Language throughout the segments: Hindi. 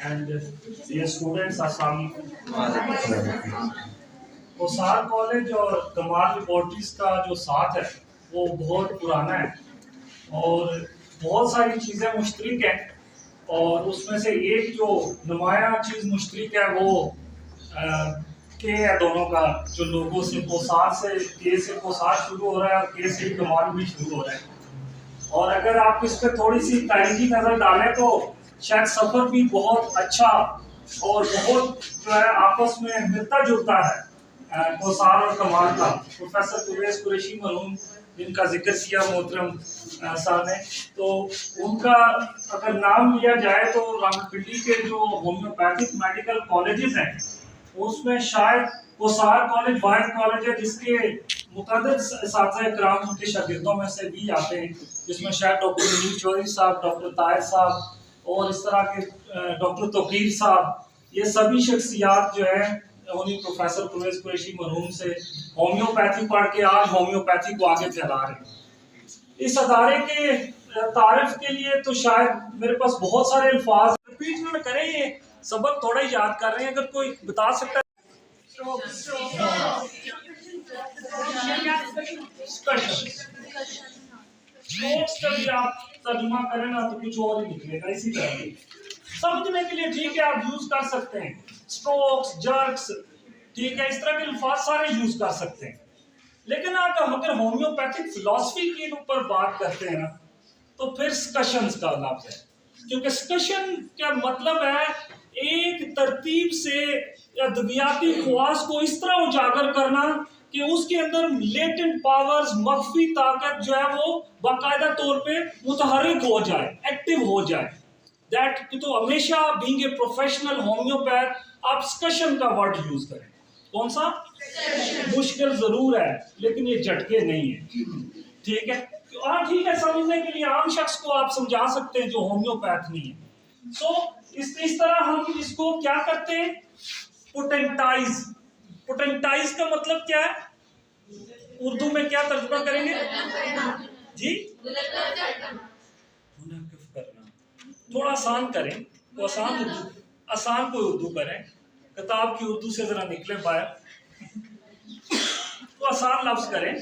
and dear students, अस्सलाम तो सार कॉलेज और कमाल लेबॉर्ट्रीज का जो साथ है वो बहुत पुराना है और बहुत सारी चीज़ें मुश्तरक हैं और उसमें से एक जो नुमाया चीज़ मुश्तरक है वो के है दोनों का जो लोगों से पोसार से के से पोसार शुरू हो रहा है और के से कमाल भी शुरू हो रहा है। और अगर आप इस पर थोड़ी सी तारीखी नज़र डालें तो शायद सफ़र भी बहुत अच्छा और बहुत जो है आपस में मिलता जुलता है कोसार और कमाल का। प्रोफेसर कुरैश कुरैशी मरहूम जिनका जिक्र किया मोहतरम साहब ने, तो उनका अगर नाम लिया जाए तो रावलपिंडी के जो होम्योपैथिक मेडिकल कॉलेजेस हैं उसमें शायद कोसार कॉलेज वाहिद कॉलेज है जिसके मुतअद्दिद इस्तिज़ाए-ए-किराम उनके शागिर्दों में से भी आते हैं, जिसमें शायद डॉक्टर मुनीर चौधरी साहब, डॉक्टर ताहिर साहब और इस तरह के डॉक्टर तौकीर साहब, ये सभी शख्सियात जो है उन्हीं प्रोफेसर कुरैश कुरैशी मरहूम से होम्योपैथी पढ़ के आज होम्योपैथी को आगे फैला रहे हैं। इस अदारे के तारीफ के लिए तो शायद मेरे पास बहुत सारे अल्फाज रिपीट में करें, ये सबक थोड़ा ही याद कर रहे हैं, अगर कोई बता सकता है। आप तर्जुमा करें ना तो कुछ और ही निकलेगा इसी तरह। समझने के लिए ठीक है आप यूज कर सकते हैं स्ट्रोक्स, जर्क्स, ठीक है, इस तरह के अल्फाज सारे यूज कर सकते हैं, लेकिन आप अगर होम्योपैथिक फिलॉसफी के ऊपर बात करते हैं ना तो फिर स्कशंस का लफ्ज है, क्योंकि स्कशन का मतलब है एक तरतीब से अद्वियाती ख्वास को इस तरह उजागर करना कि उसके अंदर लेटेंट पावर्स, मख्फी ताकत जो है वो बाकायदा तौर पे मुतहर्रिक हो जाए, एक्टिव हो जाए। दैट तो हमेशा बीइंग ए प्रोफेशनल होम्योपैथ आप स्कशन का वर्ड यूज करें। कौन सा? मुश्किल जरूर है लेकिन ये झटके नहीं है, ठीक है। हाँ ठीक है, समझने के लिए आम शख्स को आप समझा सकते हैं जो होम्योपैथ नहीं है। सो इस तरह हम इसको क्या करते हैं, पोटेंटाइज। पोटेंटाइज का मतलब क्या है, उर्दू में क्या तर्जुमा करेंगे जी? मुनक्किफ करना। थोड़ा आसान करें तो आसान को उर्दू करें, किताब की उर्दू से जरा निकले बाहर तो आसान लफ्ज करें।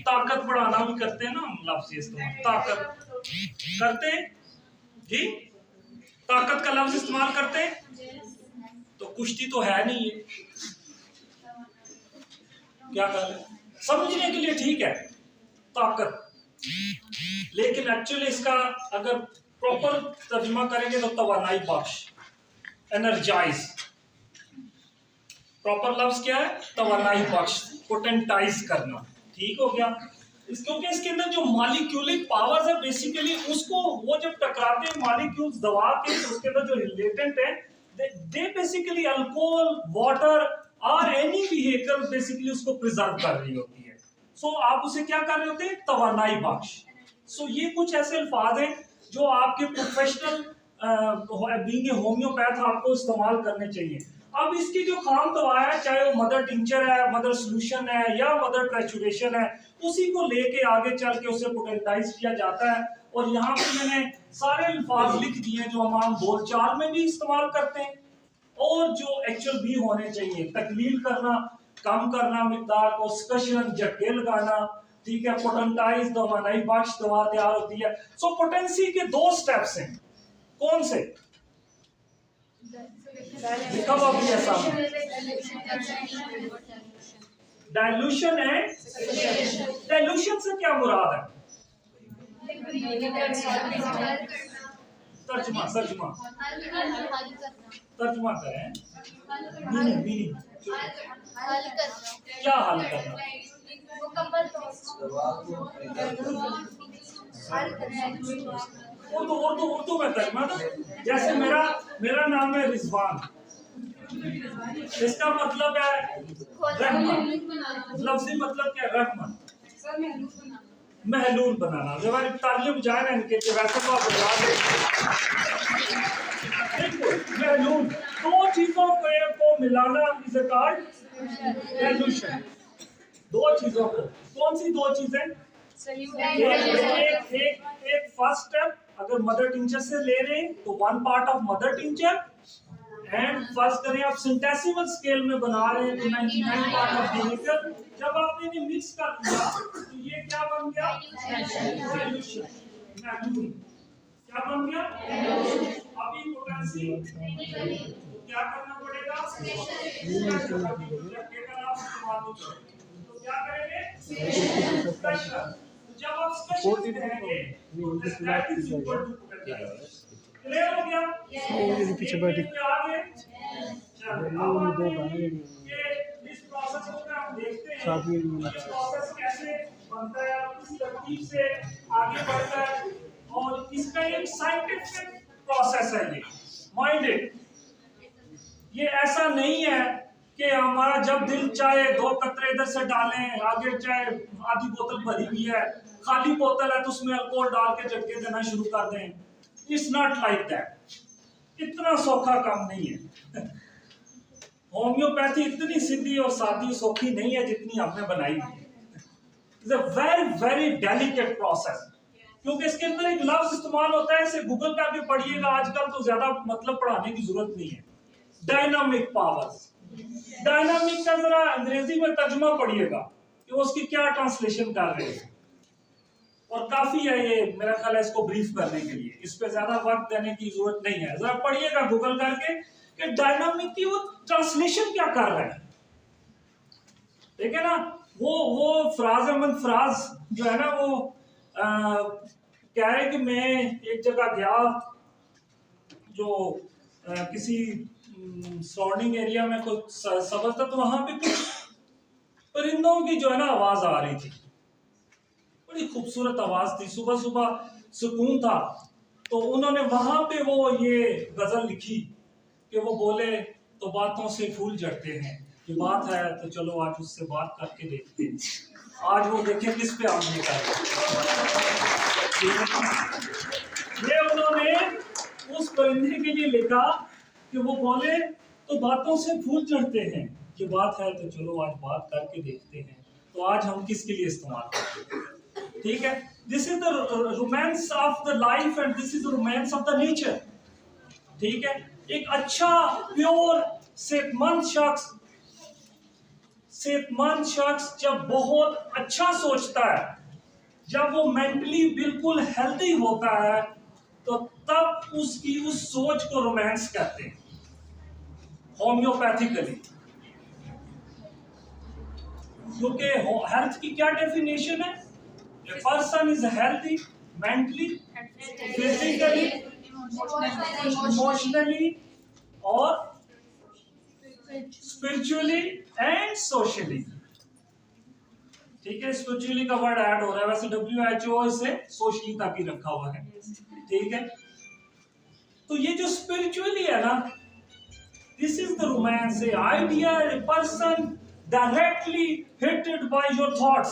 ताकत बढ़ाना भी करते हैं ना हम लफ्ज इस्तेमाल, ताकत करते हैं जी, ताकत का लफ्ज इस्तेमाल करते हैं तो कुश्ती तो है नहीं है, क्या कर रहे? समझने के लिए ठीक है ताकत, लेकिन एक्चुअली इसका अगर प्रॉपर तर्जुमा करेंगे तो तवानाई बख्श, एनर्जाइज। प्रॉपर लफ्ज क्या है? तवानाई बख्श, पोटेंटाइज करना, ठीक हो गया। क्योंकि इसके अंदर जो मॉलिक्यूलिक पावर्स है बेसिकली उसको वो जब टकराते हैं मॉलिक्यूल्स दवा के तो उसके अंदर जो रिलेटेंट है दे बेसिकली अल्कोहल, वाटर और एनी व्हीकल बेसिकली उसको प्रिजर्व कर रही होती है। सो आप उसे क्या कर रहे होते हैं? तवानाई बख्श। सो ये कुछ ऐसे अल्फाज हैं जो आपके प्रोफेशनल बीइंग ए होम्योपैथ आपको इस्तेमाल करने चाहिए। अब इसकी जो खाम दवा है, चाहे वो मदर टिंचर है, मदर सोल्यूशन है या मदर ट्रैचुरेशन है, उसी को लेके आगे चल के उसे पोटेंटाइज किया जाता है। और यहाँ पे मैंने सारे अल्फाज लिख दिए जो हम आम बोलचाल में भी इस्तेमाल करते हैं और जो एक्चुअल भी होने चाहिए। तकलील करना, कम करना मिकदार को, स्कशन, झटके लगाना, ठीक है, पोटेंटाइज दवा नई बख्श दवा तैयार होती है। सो पोटेंसी के दो स्टेप्स हैं, कौन से? डाइल्यूशन है। डाइल्यूशन से क्या मुराद है? तर्जुमा तर्जुमा तर्जुमा करें। मीनिंग क्या हल करना? उर्दू में तर्जुमा। जैसे मेरा नाम है रिजवान, इसका मतलब है रहमत। लफ्ज़ी मतलब क्या? रहमत, महलूल बनाना। जब आप तालीम जाए ना इनके वैसे तो आप महलूल, दो चीजों को मिलाना इज कॉल्ड डाइल्यूशन। दो चीजों को, कौन सी दो चीजें? एक फर्स्ट स्टेप अगर मदर टिंचर से ले रहे हैं तो 1 part of mother tincture, and first करें आप सिंटेसिमल स्केल में बना रहे हैं तो 99 पार्ट ऑफ विनेगर। जब आपने इन्हें मिक्स कर दिया तो ये क्या बन गया? सॉल्यूशन। क्या बन गया? अभी पोटेंसी क्या करना पड़ेगा? तो क्या करेंगे? स्पेशल। जब आप स्पेशल करेंगे तो that is equal to potential. Clear हो गया? पीछे बैठी आगे इस प्रोसेस को हम देखते हैं ये प्रोसेस कैसे बनता है, किस तरतीब से आगे बढ़ता है, और इसका एक साइंटिफिक प्रोसेस है। ये माइंड इट, ये ऐसा नहीं है कि हमारा जब दिल चाहे 2 कतरे इधर से डालें, आगे चाहे आधी बोतल भरी हुई है, खाली बोतल है तो उसमें अल्कोहल डाल के झटके देना शुरू कर दें। इट्स नॉट लाइक दैट, इतना सौखा काम नहीं है। होम्योपैथी इतनी सीधी और सादी सौखी नहीं है जितनी हमने बनाई है। It's a very very delicate process, क्योंकि इसके अंदर एक लफ्ज इस्तेमाल होता है, इसे गूगल करके पढ़िएगा, आजकल तो ज्यादा मतलब पढ़ाने की जरूरत नहीं है। डायनामिक पावर्स, डायनामिक का जरा अंग्रेजी में तर्जुमा पढ़िएगा कि वो उसकी क्या ट्रांसलेशन कर रहे हैं, और काफी है ये मेरा ख्याल है इसको ब्रीफ करने के लिए, इस पे ज्यादा वक्त देने की जरूरत नहीं है। जरा पढ़िएगा गूगल करके कि डायनामिक की वो ट्रांसलेशन क्या कर रहा है, ठीक है ना। वो फ्राज अहमद फराज जो है ना, वो कह रहे कि मैं एक जगह गया जो किसी सराउंडिंग एरिया में कोई सब्र था, तो वहां पे कुछ परिंदों की जो है ना आवाज आ रही थी, बड़ी खूबसूरत आवाज थी, सुबह सुबह सुकून था। तो उन्होंने वहां पे वो ये गजल लिखी कि वो बोले तो बातों से फूल झड़ते हैं, ये बात है तो चलो आज उससे बात करके देखते हैं। आज वो देखें किस पे आमने का ये उन्होंने उस परिंदे के लिए लिखा कि वो बोले तो बातों से फूल झड़ते हैं, ये बात है तो चलो आज बात करके देखते हैं। तो आज हम किसके लिए इस्तेमाल करते हैं, ठीक है। This is the romance of the life and this is the romance of the nature, ठीक है। एक अच्छा प्योर सेहतमंद शख्स जब बहुत अच्छा सोचता है, जब वो मेंटली बिल्कुल हेल्दी होता है, तो तब उसकी उस सोच को रोमांस कहते हैं होम्योपैथिकली। क्योंकि हेल्थ की क्या डेफिनेशन है? A person is healthy mentally, physically, emotionally और स्पिरिचुअली एंड सोशली, ठीक है। स्पिरिचुअली का वर्ड ऐड हो रहा है, वैसे WHO इसे सोशली तक ही रखा हुआ है, ठीक है। तो ये जो स्पिरिचुअली है ना, this is the romance, A idea, a person directly hit by your thoughts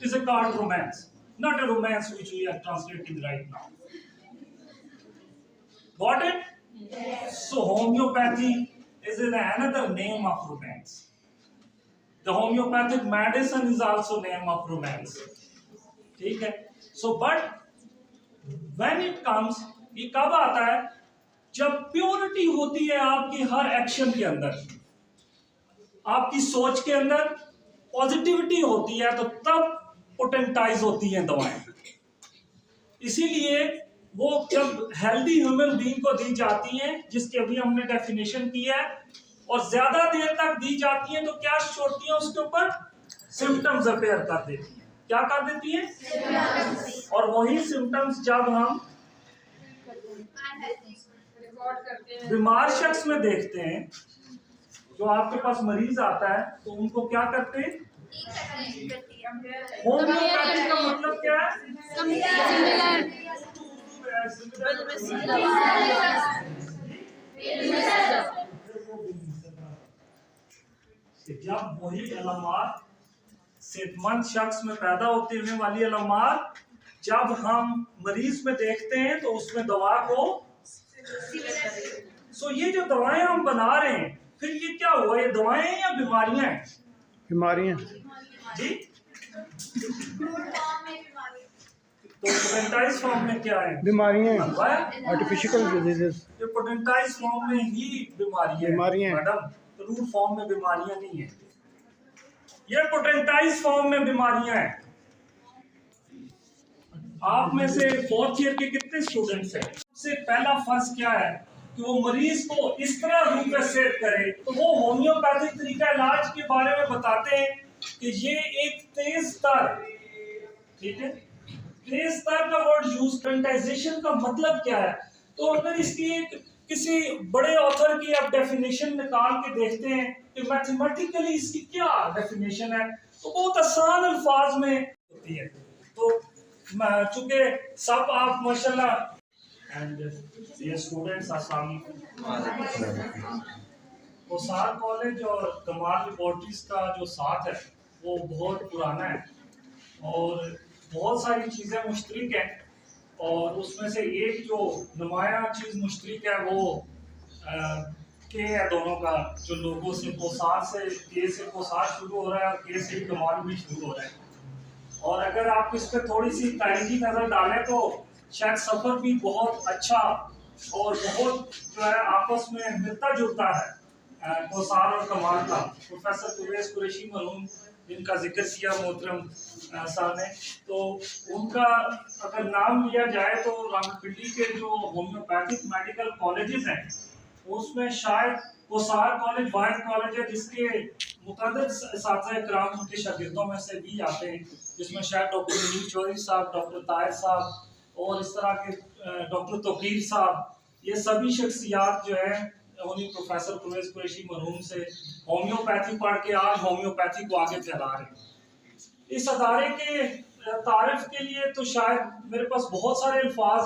is a called romance, not a romance which we are translating right now. Got it? Yes. So homeopathy is another name of romance. The homeopathic medicine is also name of romance. ठीक है? So but when it comes, ये कब आता है? जब प्योरिटी होती है आपकी हर एक्शन के अंदर, आपकी सोच के अंदर पॉजिटिविटी होती है, तो तब पोटेंटाइज होती हैं दवाएं। इसीलिए वो जब हेल्दी ह्यूमन बीइंग को दी जाती हैं, जिसकी अभी हमने डेफिनेशन की है, और ज्यादा देर तक दी जाती हैं, तो क्या छोड़ती हैं उसके ऊपर? सिम्टम्स अपेयर कर देती हैं। क्या कर देती हैं? और वही सिम्टम्स जब हम बीमार शख्स में देखते हैं, जो आपके पास मरीज आता है, तो उनको क्या करते हैं? होम्योपैथी का मतलब क्या है? जब वही अलामात सेहतमंद शख्स में पैदा होते हुए वाली अलामात जब हम मरीज में देखते हैं, तो उसमें दवा को ये जो दवाएं हम बना रहे हैं, फिर ये क्या हुआ? ये दवाएं हैं या बीमारियां हैं? बीमारियां जी। तो पोटेंटाइज फॉर्म में क्या है? बीमारियां, आर्टिफिशियल डिजीजेस। ये पोटेंटाइज फॉर्म में ही बीमारियां मैडम, रूट फॉर्म में बीमारियां नहीं है। ये पोटेंटाइज फॉर्म में बीमारियां हैं। आप में से फोर्थ ईयर के कितने स्टूडेंट्स हैं? सबसे पहला फर्ज क्या है कि वो मरीज को इस तरह रूप में सेट करे। तो वो होम्योपैथिक तरीका इलाज के बारे में बताते हैं कि ये एक तेज तर, ठीक है, तेज तर का वर्ड यूज, पोटेंटाइजेशन का मतलब क्या है? तो अगर इसकी एक किसी बड़े ऑथर की आप डेफिनेशन निकाल के देखते हैं कि मैथमेटिकली इसकी क्या डेफिनेशन है, तो बहुत आसान अल्फाज में होती है। तो चूंकि सब आप माशाल्लाह एंड ये स्टूडेंट्स कोसार कॉलेज और कमाल लेबोरेटरीज का जो साथ है वो बहुत पुराना है और बहुत सारी चीज़ें मुश्तरक हैं। और उसमें से एक जो नुमाया चीज़ मुश्तरक है वो के है दोनों का, जो लोगों से कोसार से, के से कोसार शुरू हो रहा है और के से कमाल भी शुरू हो रहा है। और अगर आप इस पर थोड़ी सी तारीखी नज़र डालें तो शायद सफ़र भी बहुत अच्छा और बहुत जो है आपस में मिलता जुलता है कोसार और कमाल का। प्रोफेसर परवेज़ कुरैशी मरहूम जिनका जिक्र किया मोहतरम साहब ने, तो उनका अगर नाम लिया जाए तो रावलपिंडी के जो होम्योपैथिक मेडिकल कॉलेजेस हैं उसमें शायद कोसार कॉलेज वाहिद कॉलेज है जिसके मुतअद्दिद इस्तिज़ा इकराम उनके शागिर्दों में से भी आते हैं, जिसमें शायद डॉक्टर मुनीर चौधरी साहब, डॉक्टर ताहिर साहब और इस तरह के डॉक्टर तौकीर साहब, ये सभी शख्सियात जो है उन्हीं प्रोफेसर परवेज़ कुरैशी मरहूम से होम्योपैथी पढ़ के आज होम्योपैथी को आगे फैला रहे हैं। इस अदारे के तारीफ के लिए तो शायद मेरे पास बहुत सारे अल्फाज